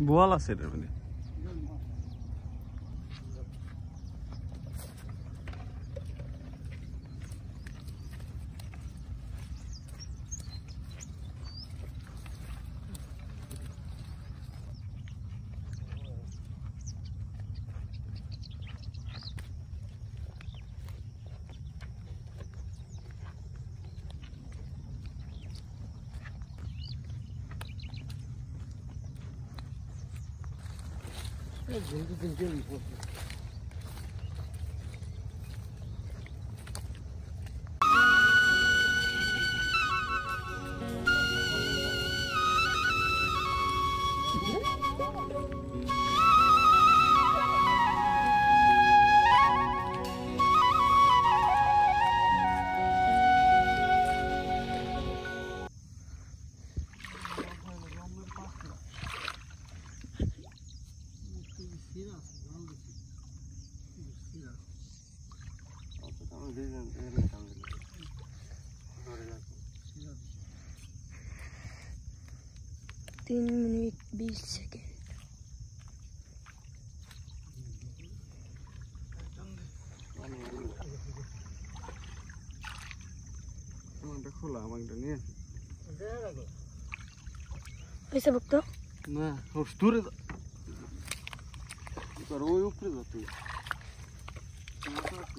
বোয়াল আছে এটার মধ্যে। तीन मिनट 20 सेकेंड। খোলা আমাকে নিয়ে पैसा भुगतो না দূরে ওই উপরে যা তুই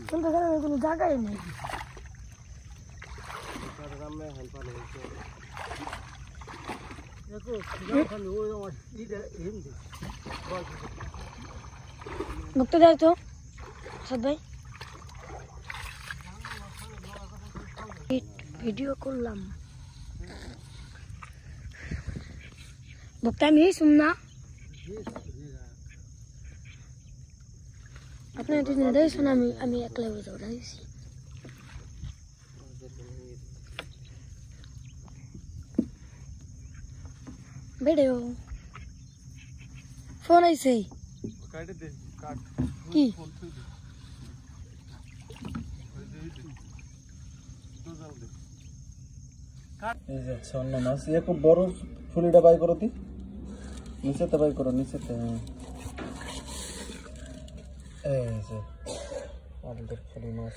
तुम तो घर में কোনো জায়গাই নেই। भुगतो जाए तो सद भाई ভিডিও করলাম ভুগতা আমি শুননা আপনার তো নেই শোনা আমি একলাই বসে উঠাইছি ভিডিও ফোন আইছে কাটে দে কাট কি এই যে স্বর্ণ মাছ এক বড় ফুলিটা বাই করো তি নিচেতে বাই করো নিচেতে এই যে আমাদের ফুলি মাছ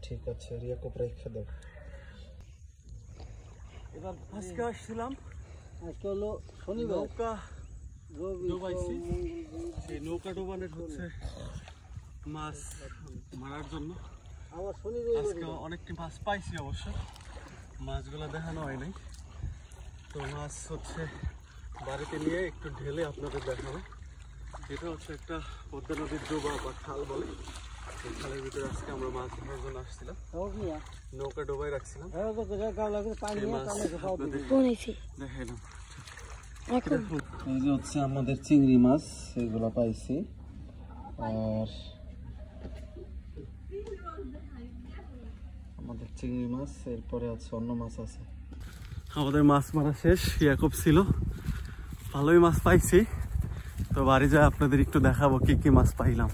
ঠিক আছে রিয়া কোপরা রেখে দাও এবার আজকে আসছিলাম আজকে হলো শনিবার নৌকা ডোবাইছি সেই নৌকা ডোবানোর হচ্ছে মাছ মারার জন্য আজকে অনেকটি মাছ পাইছি অবশ্য মাছগুলো দেখানো হয় নাই তো মাছ হচ্ছে বাড়িতে নিয়ে একটু ঢেলে আপনাদের দেখাবো এটা হচ্ছে একটা পদ্মা নদীর ডোবা বা খাল বলে এই খালের ভিতরে আজকে আমরা মাছ ধরার জন্য আসছিলাম নৌকা ডোবাই রাখছিলাম দেখাইলাম এই যে হচ্ছে আমাদের চিংড়ি মাছ এগুলো পাইছি আর আমাদের চিংড়ি মাছ এরপরে আছে অন্য মাছ আছে আমাদের মাছ মারা শেষ ইয়াকুব ছিল ভালোই মাছ পাইছি তো বাড়ি যায় আপনাদের একটু দেখাবো কি কি মাছ পাইলাম